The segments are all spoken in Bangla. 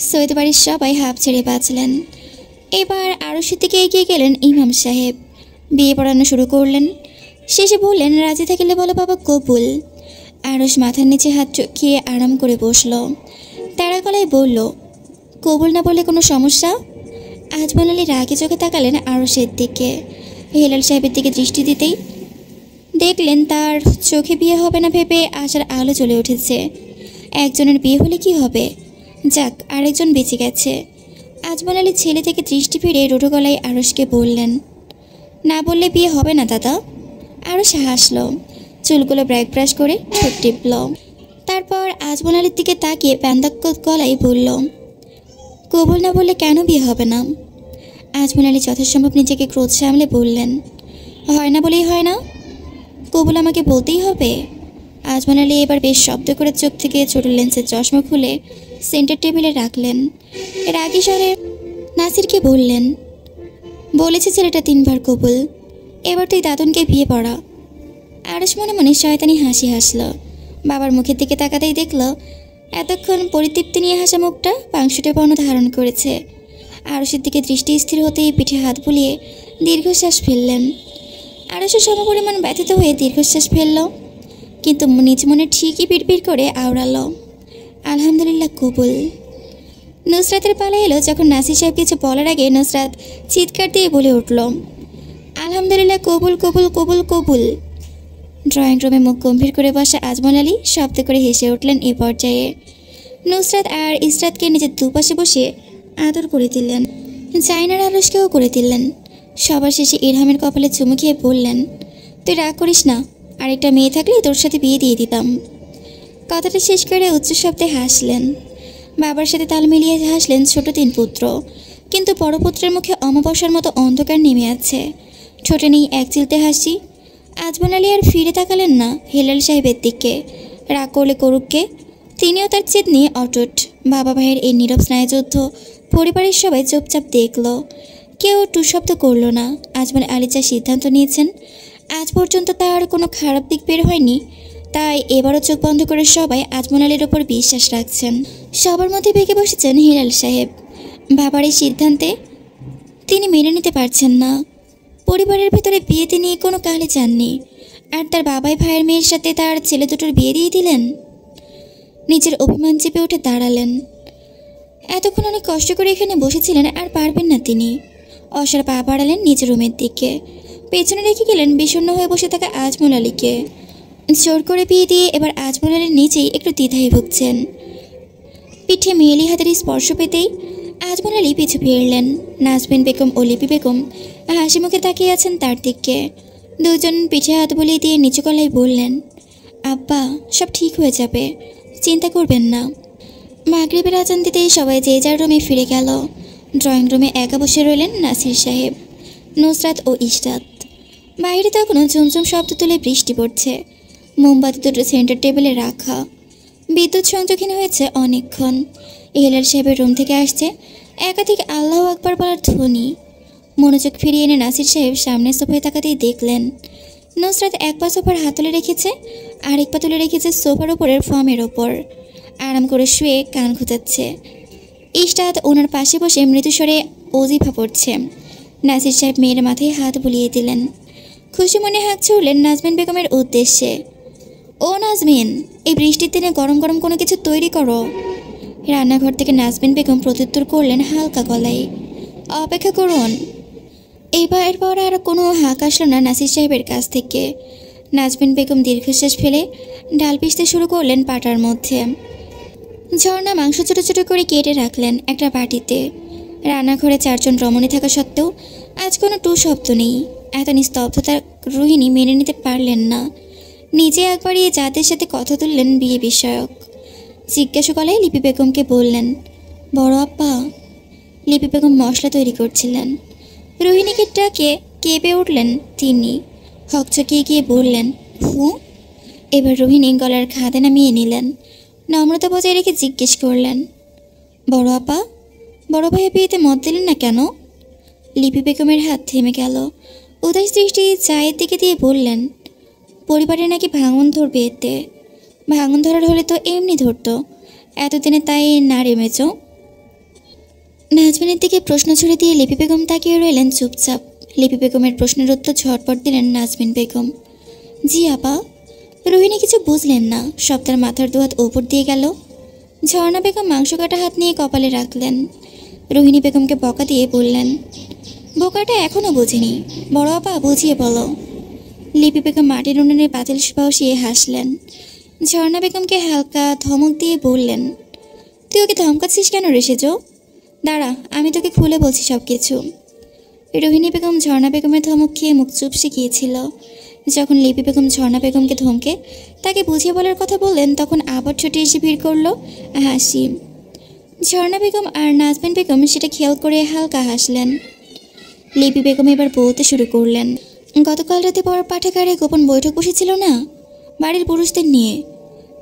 সৈয়দ বাড়ির সবাই হাঁপ ছেড়ে বাঁচলেন। এবার আরশের দিকে এগিয়ে গেলেন ইমাম সাহেব। বিয়ে পড়ানো শুরু করলেন। শেষে বললেন, রাজি থাকলে বলো বাবা কবুল। আরশ মাথার নিচে হাত চুকিয়ে আরাম করে বসল। তারা গলায় বলল, কবুল না বললে কোনো সমস্যা? আজমল আলী রাগে চোখে তাকালেন আরশের দিকে। হেলাল সাহেবের দিকে দৃষ্টি দিতেই দেখলেন তার চোখে বিয়ে হবে না ভেবে আশার আলো জ্বলে উঠেছে। একজনের বিয়ে হলে কি হবে, যাক আরেকজন বেঁচে গেছে। আজমল আলী ছেলে থেকে দৃষ্টি ফিরে রুড়ো গলায় আরশকে বললেন, না বললে বিয়ে হবে না দাদা। আরশ হাসল, চুলগুলো ব্র্যাক ব্রাশ করে ঠোঁট টিপল। তারপর আজমল আলীর দিকে তাকিয়ে প্যান্দাক্ক গলায় বলল, কবুল না বললে কেন বিয়ে হবে না? আজমল আলী যথাসম্ভব নিজেকে ক্রোধ সামলে বললেন, হয় না বলেই হয় না, কবুল আমাকে বলতেই হবে। আজমল আলী এবার বেশ শব্দ করে চোখ থেকে ছোট লেন্সের চশমা খুলে সেন্টার টেবিলে রাখলেন। এর আগে স্বরে নাসিরকে বললেন, বলেছে ছেলেটা 3 বার কবুল, এবার তুই দাদনকে বিয়ে পড়া। আরশ মনে মনে শয়তানি হাসি হাসল। বাবার মুখের দিকে তাকাতেই দেখল এতক্ষণ পরিতৃপ্তি নিয়ে হাসা মুখটা পাংশুটে বর্ণ ধারণ করেছে। আরশের দিকে দৃষ্টি স্থির হতেই পিঠে হাত বুলিয়ে দীর্ঘশ্বাস ফেললেন। আরশের সমপরিমাণ ব্যথিত হয়ে দীর্ঘশ্বাস ফেলল, কিন্তু নিজ মনে ঠিকই পিড়পিড় করে আওড়ালো, আলহামদুলিল্লাহ কবুল। নুসরাতের পালা এলো যখন নাসির সাহেব কিছু বলার আগে নুসরাত চিৎকার দিয়ে বলে উঠল, আলহামদুলিল্লাহ কবুল কবুল কবুল কবুল। ড্রয়িং রুমে মুখ গম্ভীর করে বসা আজমল আলী শব্দ করে হেসে উঠলেন এ পর্যায়ে। নুসরাত আর ইসরাতকে নিজের দুপাশে বসে আদর করে দিলেন, জাইনার আরশকেও করে দিলেন। সবার শেষে ইরহামের কপালে চুমু খেয়ে বললেন, তুই রাগ করিস না, আরেকটা মেয়ে থাকলে তোর সাথে বিয়ে দিয়ে দিতাম। কথাটা শেষ করে উচ্চ শব্দে হাসলেন। বাবার সাথে তাল মিলিয়ে হাসলেন ছোট 3 পুত্র, কিন্তু বড় পুত্রের মুখে অমাবস্যার মতো অন্ধকার নেমে আছে। ছোটে নেই এক চিলতে হাসি। আজমল আলী আর ফিরে তাকালেন না হেলাল সাহেবের দিকে। রাগ করলে করুককে, তিনিও তার জেদ নিয়ে অটুট। বাবা ভাইয়ের এই নীরব স্নায়ুযুদ্ধ পরিবারের সবাই চুপচাপ দেখল, কেউ টু শব্দ করল না। আজমল আলী যা সিদ্ধান্ত নিয়েছেন আজ পর্যন্ত তার কোনো খারাপ দিক বের হয়নি, তাই এবারও চোখ বন্ধ করে সবাই আজমল আলীর ওপর বিশ্বাস রাখছেন। সবার মধ্যে বেঁকে বসেছেন হেলাল সাহেব। বাবার এই সিদ্ধান্তে তিনি মেনে নিতে পারছেন না। পরিবারের ভেতরে বিয়ে তিনি কোনো কালে চাননি, আর তার বাবাই ভাইয়ের মেয়ের সাথে তার ছেলে দুটোর বিয়ে দিয়ে দিলেন। নিজের অভিমান চেপে উঠে দাঁড়ালেন। এতক্ষণ অনেক কষ্ট করে এখানে বসেছিলেন, আর পারবেন না তিনি। অসার পা বাড়ালেন নিজের রুমের দিকে, পেছনে রেখে গেলেন বিষণ্ণ হয়ে বসে থাকা আজমল আলীকে। জোর করে বিয়ে দিয়ে এবার আজমল আলীর নিচেই একটু দ্বিধায় ভুগছেন। পিঠে মেয়েলি হাতের স্পর্শ পেতেই আজমল আলী পিছু ফিরলেন। নাজবিন বেগম ও লিপি বেগম হাসি মুখে তাকিয়ে আছেন তার দিকে। দুজন পিঠে হাত বুলিয়ে দিয়ে নিচু গলায় বললেন, আব্বা সব ঠিক হয়ে যাবে, চিন্তা করবেন না। মাগরিবের আজান দিতেই সবাই যে যার রুমে ফিরে গেল। ড্রয়িং রুমে একা বসে রইলেন নাসির সাহেব, নুসরাত ও ইশরাত। বাইরে তখনও ঝুমঝুম শব্দ তুলে বৃষ্টি পড়ছে। মোমবাতি দুটো সেন্টার টেবিলে রাখা। বিদ্যুৎ সংযোগহীন হয়েছে অনেকক্ষণ। হেলাল সাহেবের রুম থেকে আসছে একাধিক আল্লাহু আকবার বলার ধ্বনি। মনোযোগ ফিরিয়ে এনে নাসির সাহেব সামনের সোফায় তাকাতেই দেখলেন নুসরাত এক পা সোফার হাতলে রেখেছে, আরেক পা তুলে রেখেছে সোফার ওপরের ফর্মের ওপর, আরাম করে শুয়ে কান খুঁজাচ্ছে। ইশরাত ওনার পাশে বসে মৃদুস্বরে ওজিফা পড়ছে। নাসির সাহেব মেয়ের মাথায় হাত বুলিয়ে দিলেন। খুশি মনে হাঁক ছুড়লেন নাজমিন বেগমের উদ্দেশ্যে, ও নাজমিন, এই বৃষ্টির দিনে গরম গরম কোনো কিছু তৈরি করো। রান্নাঘর থেকে নাজমিন বেগম প্রত্যুত্তর করলেন হালকা গলায়, অপেক্ষা করুন। এইবার পর আর কোনো হাঁক আসলো না নাসির সাহেবের কাছ থেকে। নাজমিন বেগম দীর্ঘশ্বাস ফেলে ডাল পিষতে শুরু করলেন পাটার মধ্যে। ঝর্ণা মাংস ছোটো ছোটো করে কেটে রাখলেন একটা বাটিতে। রান্নাঘরে 4 জন রমণী থাকা সত্ত্বেও আজ কোনো টু শব্দ নেই। এত নিস্তব্ধতা রোহিণী মেনে নিতে পারলেন না। নিজে একবারই যাদের সাথে কথা তুললেন বিয়ে বিষয়ক। জিজ্ঞাসা গলায় লিপি বেগমকে বললেন, বড় আপা। লিপি বেগম মশলা তৈরি করছিলেন। রোহিণীকে ডাকে কেঁপে উঠলেন তিনি। হকচকিয়ে গিয়ে বললেন, হু। এবার রোহিণী গলার খাদে নামিয়ে নিলেন। নম্রতা বজায় রেখে জিজ্ঞেস করলেন, বড় আপা, বড় ভাইয়ের বিয়েতে মত দিলেন না কেন? লিপি বেগমের হাত থেমে গেল। উদাস দৃষ্টি চায়ের দিকে দিয়ে বললেন, পরিবারে নাকি ভাঙন ধরবে এতে। ভাঙন ধরার হলে তো এমনি ধরতো, এতদিনে তাই না রে মেজো। নাজমিনের দিকে প্রশ্ন ছুড়ে দিয়ে লিপি বেগম তাকিয়ে রইলেন চুপচাপ। লিপি বেগমের প্রশ্নের উত্তর ঝটপট দিলেন নাজমিন বেগম। জি আপা। রোহিণী কিছু বুঝলেন না, সব তার মাথার দুহাত ওপর দিয়ে গেল। ঝর্ণা বেগম মাংস কাটা হাত নিয়ে কপালে রাখলেন। রোহিণী বেগমকে বকা দিয়ে বললেন, বোকাটা এখনও বুঝিনি, বড় আপা বুঝিয়ে বলো। লিপি বেগম মাটির উনুনে পাতিল বসিয়ে হাসলেন। ঝর্ণা বেগমকে হালকা ধমক দিয়ে বললেন, তুই ওকে ধমকাচ্ছিস কেন রে সেজো? দাঁড়া, আমি তোকে খুলে বলছি সব কিছু। রোহিণী বেগম ঝর্ণা বেগমের ধমক খেয়ে মুখ চুপসে গিয়েছিল। যখন লিপি বেগম ঝর্ণা বেগমকে ধমকে তাকে বুঝিয়ে বলার কথা বললেন, তখন আবার ছুটে এসে ভিড় করলো হাসি। ঝর্ণা বেগম আর নাজমিন বেগম সেটা খেয়াল করে হালকা হাসলেন। লিপি বেগম এবার বলতে শুরু করলেন, গতকাল রাতে বড় পাঠাগারে গোপন বৈঠক বসেছিল না বাড়ির পুরুষদের নিয়ে,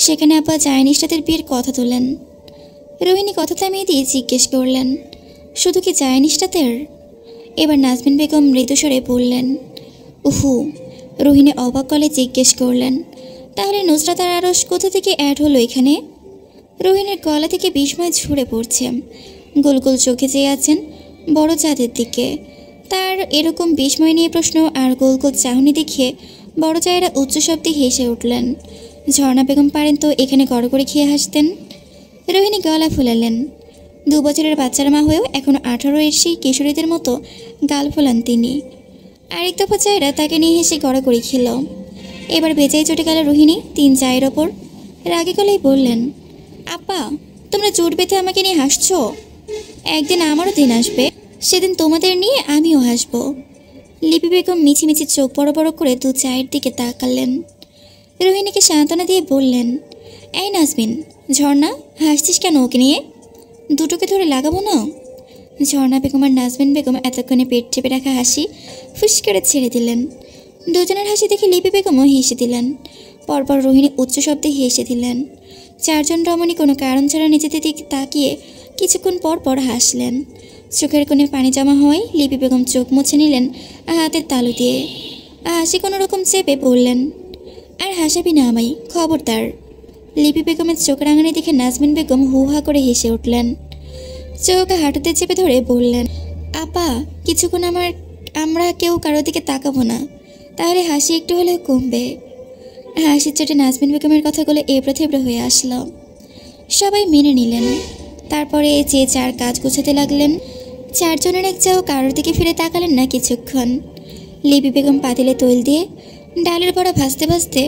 সেখানে আপা জায়নিষ্ঠাদের বিয়ের কথা তোলেন। রোহিণী কথা থামিয়ে দিয়ে জিজ্ঞেস করলেন, শুধু কি জায়নিষ্ঠাদের? এবার নাজমিন বেগম মৃদুস্বরে বললেন, উহু। রোহিণী অবাক গলায় জিজ্ঞেস করলেন, তাহলে নুসরাত আর আরশ কোথা থেকে অ্যাড হলো এখানে? রোহিণীর গলা থেকে বিস্ময় ঝরে পড়ছে। গোল গোল চোখে চেয়ে আছেন বড় চাঁদের দিকে। তার এরকম বিস্ময় নিয়ে প্রশ্ন আর গোল গোল চাহনি দেখিয়ে বড় চায়েরা উচ্চ শব্দে হেসে উঠলেন। ঝর্ণা বেগম পারেন তো এখানে গড় করে খেয়ে হাসতেন। রোহিণী গলা ফুলালেন। 2 বছরের বাচ্চার মা হয়েও এখনও 18 এর সেই কিশোরীদের মতো গাল ফোলান তিনি। আরেক দফা চায়েরা তাকে নিয়ে হেসে গড়াগড়ি খেল। এবার বেজায় চটে গেল রোহিণী 3 চায়ের ওপর। রাগে গলায় বললেন, আপা তোমরা জোট বেঁধে আমাকে নিয়ে হাসছো, একদিন আমারও দিন আসবে, সেদিন তোমাদের নিয়ে আমিও হাসব। লিপি বেগম মিছিমিছি চোখ বড় বড় করে 2 চায়ের দিকে তাকালেন। রোহিণীকে সান্ত্বনা দিয়ে বললেন, এই নাজমিন, ঝর্ণা হাসছিস কেন ওকে নিয়ে? দুটোকে ধরে লাগাবো না? ঝর্ণা বেগম আর নাজমিন বেগম এতক্ষণে পেট চেপে রাখা হাসি ফুস করে ছেড়ে দিলেন। দুজনের হাসি দেখে লিপি বেগমও হেসে দিলেন। পরপর রোহিণী উচ্চ শব্দে হেসে দিলেন। 4 জন রমণী কোনো কারণ ছাড়া নিজেদের দিকে তাকিয়ে কিছুক্ষণ পর পর হাসলেন। চোখের কোণে পানি জমা হওয়ায় লিপি বেগম চোখ মুছে নিলেন হাতের তালু দিয়ে। হাসি কোনো রকম চেপে বললেন, আর হাসাবি না আমায়, খবরদার। লিপি বেগমের চোখ রাঙানি দেখে নাজমিন বেগম হু হা করে হেসে উঠলেন। চোখ হাঁটুতে চেপে ধরে বললেন, আপা কিছুক্ষণ আমরা কেউ কারো দিকে তাকাবো না, তাহলে হাসি একটু হলেও কমবে। হাসির চোটে নাজমিন বেগমের কথাগুলো এবড়ো থেবড়ো হয়ে আসলো। সবাই মেনে নিলেন। তারপরে যে যার কাজ গোছাতে লাগলেন। 4 জনের এক চাও কারোর দিকে ফিরে তাকালেন না কিছুক্ষণ। লিপি বেগম পাতিলে তৈল দিয়ে ডালের বড়া ভাজতে ভাজতে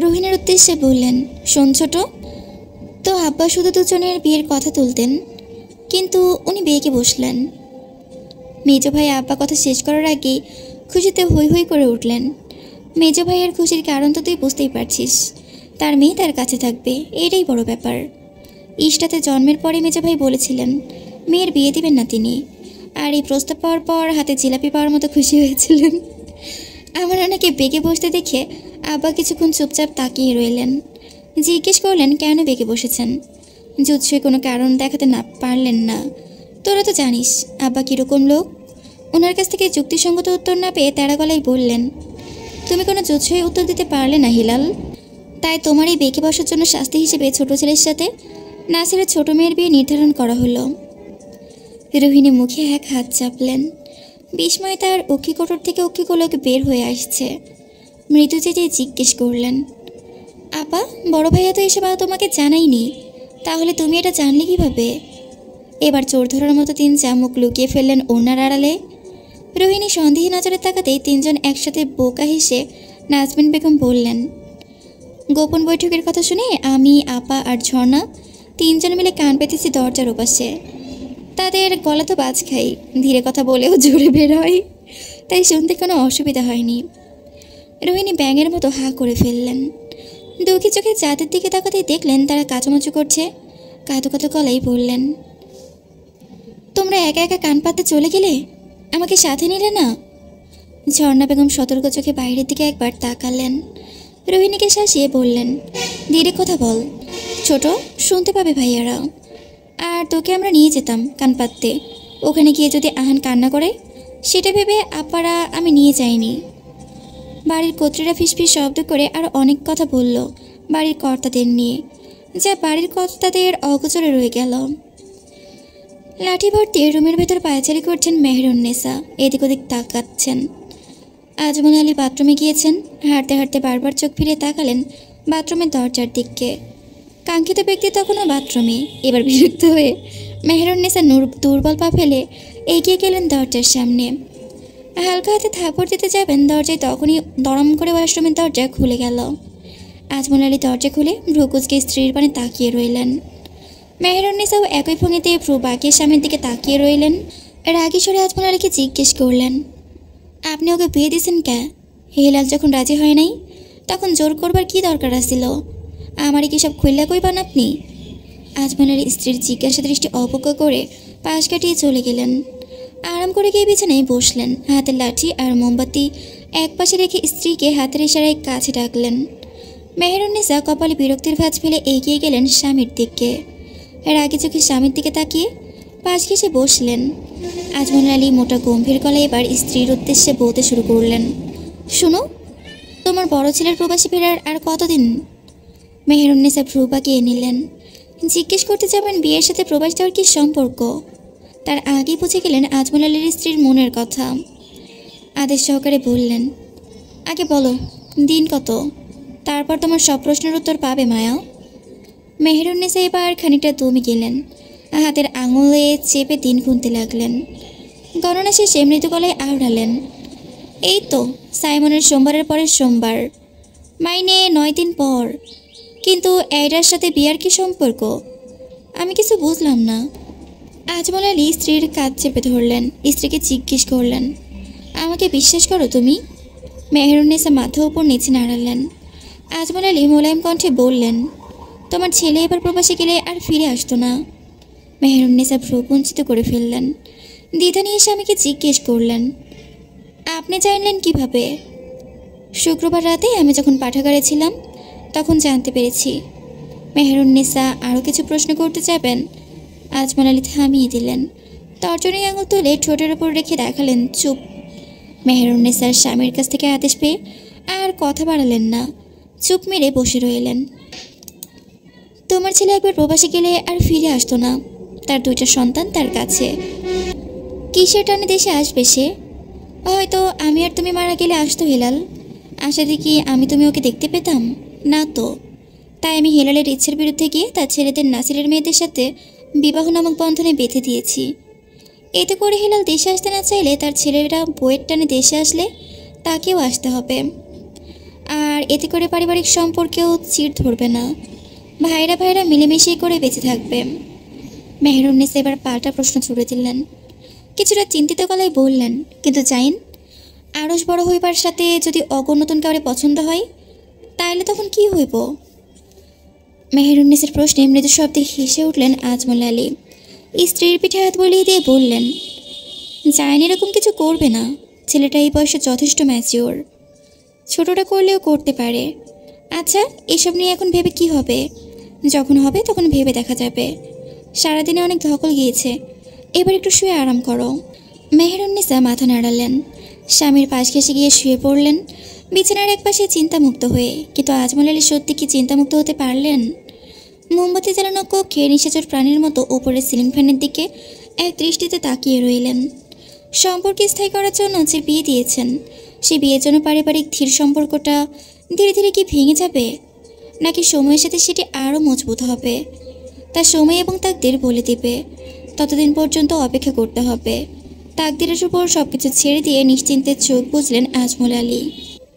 রোহিণীর উদ্দেশ্যে বললেন, শোন ছোট, তো আব্বা শুধু 2 জনের বিয়ের কথা তুলতেন, কিন্তু উনি বিয়েকে বসলেন। মেজো ভাই আব্বা কথা শেষ করার আগেই খুশিতে হৈ হৈ করে উঠলেন। মেজো ভাইয়ের খুশির কারণ তো তুই বুঝতেই পারছিস, তার মেয়ে তার কাছে থাকবে, এটাই বড় ব্যাপার। ইশটাতে জন্মের পরে মেজো ভাই বলেছিলেন মেয়ের বিয়ে দিবেন না তিনি, আর এই প্রস্তাব পাওয়ার পর হাতে জিলাপি পাওয়ার মতো খুশি হয়েছিলেন। আমার ওনাকে বেঁকে বসতে দেখে আব্বা কিছুক্ষণ চুপচাপ তাকিয়ে রইলেন। জিজ্ঞেস করলেন, কেন বেঁকে বসেছেন? জুৎসই কোনো কারণ দেখাতে না পারলেন না। তোরা তো জানিস আব্বা কীরকম লোক। ওনার কাছ থেকে যুক্তিসঙ্গত উত্তর না পেয়ে তেড়া গলায় বললেন, তুমি কোনো জুৎসই উত্তর দিতে পারলে না হিলাল, তাই তোমার এই বেঁকে বসার জন্য শাস্তি হিসেবে ছোট ছেলের সাথে নাসিরের ছোট মেয়ের বিয়ে নির্ধারণ করা হলো। রোহিণী মুখে এক হাত চাপলেন। বিস্ময় তার অক্ষিকোটর থেকে অক্ষিকোলক বের হয়ে আসছে। মৃদু চেঁচিয়ে জিজ্ঞেস করলেন, আপা বড় ভাইয়া তো এসব তোমাকে জানাইনি, তাহলে তুমি এটা জানলে কিভাবে? এবার চোর ধরার মতো 3 চামুক লুকিয়ে ফেললেন ওনার আড়ালে। রোহিণী সন্দেহী নজরে তাকাতেই 3 জন একসাথে বোকা হেসে নাজমিন বেগম বললেন, গোপন বৈঠকের কথা শুনে আমি, আপা আর ঝর্ণা 3 জন মিলে কান পেতেছি দরজার ওপাশে। তাদের গলা তো বাজ খাই, ধীরে কথা বলেও জোরে বের হয়, তাই শুনতে কোনো অসুবিধা হয়নি। রোহিণী ব্যাঙের মতো হা করে ফেললেন। দুঃখী চোখে চাঁদের দিকে তাকাতেই দেখলেন তারা কাচুমাচু করছে। কাঁদো কাঁদো গলায় বললেন, তোমরা একা একা কান পাততে চলে গেলে, আমাকে সাথে নিলে না? ঝর্ণা বেগম সতর্ক চোখে বাইরের দিকে একবার তাকালেন। রোহিণীকে শাসিয়ে বললেন, ধীরে কথা বল, ছোট শুনতে পাবে ভাইয়ারা। আর তোকে আমরা নিয়ে যেতাম কান পাততে, ওখানে গিয়ে যদি আহান কান্না করে সেটা ভেবে আপারা আমি নিয়ে যাইনি। বাড়ির কর্ত্রীরা ফিসফিস শব্দ করে আর অনেক কথা বলল বাড়ির কর্তাদের নিয়ে, যা বাড়ির কর্তাদের অগোচরে রয়ে গেল। লাঠি ভর্তি রুমের ভেতর পায়চারি করছেন মেহেরুন্নেসা, এদিক ওদিক তাকাচ্ছেন। আজমল আলী বাথরুমে গিয়েছেন। হাঁটতে হাঁটতে বারবার চোখ ফিরে তাকালেন বাথরুমের দরজার দিকে। কাঙ্ক্ষিত ব্যক্তি তখনও বাথরুমে। এবার বিরক্ত হয়ে মেহেরুন্নেসা দুর্বল পা ফেলে এগিয়ে গেলেন দরজার সামনে। হালকা হাতে থাপড় দিতে যাবেন দরজায়, তখনই দরম করে ওয়াশরুমের দরজা খুলে গেল। আজমল আলী দরজা খুলে ভ্রুকুচকে স্ত্রীর পানে তাকিয়ে রইলেন। মেহেরুন্নেসাও একই ভঙ্গিতে ভ্রু বাঁকিয়ে স্বামীর দিকে তাকিয়ে রইলেন। রাগী স্বরে আজমল আলীকে জিজ্ঞেস করলেন, আপনি ওকে বিয়ে দিয়েছেন কে? হিলাল যখন রাজি হয় নাই তখন জোর করবার কি দরকার আছিল? আমারই কি সব খুললা কইবান আপনি? আজমল আলী স্ত্রীর জিজ্ঞাসা দৃষ্টি অবজ্ঞা করে পাশ কাটিয়ে চলে গেলেন। আরাম করে গিয়ে বিছানায় বসলেন। হাতের লাঠি আর মোমবাতি এক পাশে রেখে স্ত্রীকে হাতের ইশারায় কাছে ডাকলেন। মেহেরুন্নেসা কপালে বিরক্তির ভাঁজ ফেলে এগিয়ে গেলেন স্বামীর দিকে। রাগে চোখে স্বামীর দিকে তাকিয়ে পাশ ঘেঁষে বসলেন। আজমল আলী মোটা গম্ভীর গলায় এবার স্ত্রীর উদ্দেশ্যে বলতে শুরু করলেন, শুনো, তোমার বড় ছেলের প্রবাসী ফেরার আর কতদিন? মেহেরুন্নেসা ভ্রু বাঁকিয়ে নিলেন। জিজ্ঞেস করতে যাবেন বিয়ের সাথে প্রবাস যাওয়ার কী সম্পর্ক, তার আগেই বুঝে গেলেন আজমল আলীর স্ত্রীর মনের কথা। আদেশ সহকারে বললেন, আগে বলো দিন কত, তারপর তোমার সব প্রশ্নের উত্তর পাবে মায়া। মেহেরুন্নেসা এবার খানিকটা দমে গেলেন। হাতের আঙুলে চেপে দিন গুনতে লাগলেন। গণনা শেষে মৃদু গলায় আওড়ালেন, এই তো সাইমনের সোমবারের পরের সোমবার, মাইনে 9 দিন পর। কিন্তু এইটার সাথে বিয়ার কি সম্পর্ক? আমি কিছু বুঝলাম না। আজমল আলী স্ত্রীর কাজ চেপে ধরলেন। স্ত্রীকে জিজ্ঞেস করলেন, আমাকে বিশ্বাস করো তুমি? মেহেরুন্নেসা মাথা উপর নিচে নাড়ালেন। আজমল আলী মোলায়েম কণ্ঠে বললেন, তোমার ছেলে এবার প্রবাসে গেলে আর ফিরে আসতো না। মেহেরুন্নেসা ভ্রু কুঞ্চিত করে ফেললেন। দ্বিধা নিয়ে স্বামীকে জিজ্ঞেস করলেন, আপনি জানলেন কিভাবে? শুক্রবার রাতে আমি যখন পাঠাগারে ছিলাম তখন জানতে পেরেছি। মেহেরুন্নেসা আরও কিছু প্রশ্ন করতে চাইবেন, আজমল আলী থামিয়ে দিলেন। তর্জনী আঙুল তুলে ঠোঁটের ওপর রেখে দেখালেন, চুপ। মেহেরুন্নেসার স্বামীর কাছ থেকে আদেশ পেয়ে আর কথা বাড়ালেন না, চুপ মেরে বসে রইলেন। তোমার ছেলে একবার প্রবাসে গেলে আর ফিরে আসতো না। তার 2টা সন্তান তার কাছে। কিসের টানে দেশে আসবে সে? হয়তো আমি আর তুমি মারা গেলে আসতো হিলাল। আশা দেখি আমি তুমি ওকে দেখতে পেতাম না তো। তাই আমি হিলালের ইচ্ছের বিরুদ্ধে গিয়ে তার ছেলেদের নাসিরের মেয়েদের সাথে বিবাহ নামক বন্ধনে বেঁধে দিয়েছি। এতে করে হিলাল দেশে আসতে না চাইলে তার ছেলেরা বইয়ের টানে দেশে আসলে তাকেও আসতে হবে। আর এতে করে পারিবারিক সম্পর্কেও চিড় ধরবে না। ভাইরা ভাইরা মিলেমিশে করে বেঁচে থাকবে। মেহেরুন্নেসা এবার পাল্টা প্রশ্ন ছুড়ে দিলেন। কিছুটা চিন্তিত গলায় বললেন, কিন্তু জাইন, আরস বড় হইবার সাথে যদি অগণ্যতন কাউরে পছন্দ হয় তাইলে তখন কি হইব? মেহেরুন্নেসার প্রশ্নে মৃদু শব্দে হেসে উঠলেন আজমল আলী। স্ত্রীর পিঠে হাত বলিয়ে দিয়ে বললেন, জাইন এরকম কিছু করবে না। ছেলেটা এই বয়সে যথেষ্ট ম্যাচিওর। ছোটটা করলেও করতে পারে। আচ্ছা, এসব নিয়ে এখন ভেবে কি হবে? যখন হবে তখন ভেবে দেখা যাবে। সারাদিনে অনেক ধকল গিয়েছে, এবার একটু শুয়ে আরাম করো। মেহেরুন্নেসা মাথা নাড়ালেন। স্বামীর পাশ ঘেঁষে গিয়ে শুয়ে পড়লেন বিছানার এক পাশে চিন্তামুক্ত হয়ে। কিন্তু আজমল আলী সত্যি কি চিন্তামুক্ত হতে পারলেন? মোমবাতি জ্বালানো কক্ষে নিশাচর প্রাণীর মতো উপরের সিলিং ফ্যানের দিকে এক দৃষ্টিতে তাকিয়ে রইলেন। সম্পর্কে স্থায়ী করার জন্য যে বিয়ে দিয়েছেন, সে বিয়ের জন্য পারিবারিক ধীর সম্পর্কটা ধীরে ধীরে কি ভেঙে যাবে, নাকি সময়ের সাথে সেটি আরও মজবুত হবে? তা সময় এবং তাকদির বলে দিবে। ততদিন পর্যন্ত অপেক্ষা করতে হবে। তাকদিরের উপর সবকিছু ছেড়ে দিয়ে নিশ্চিন্তে চোখ বুঝলেন আজমল আলী।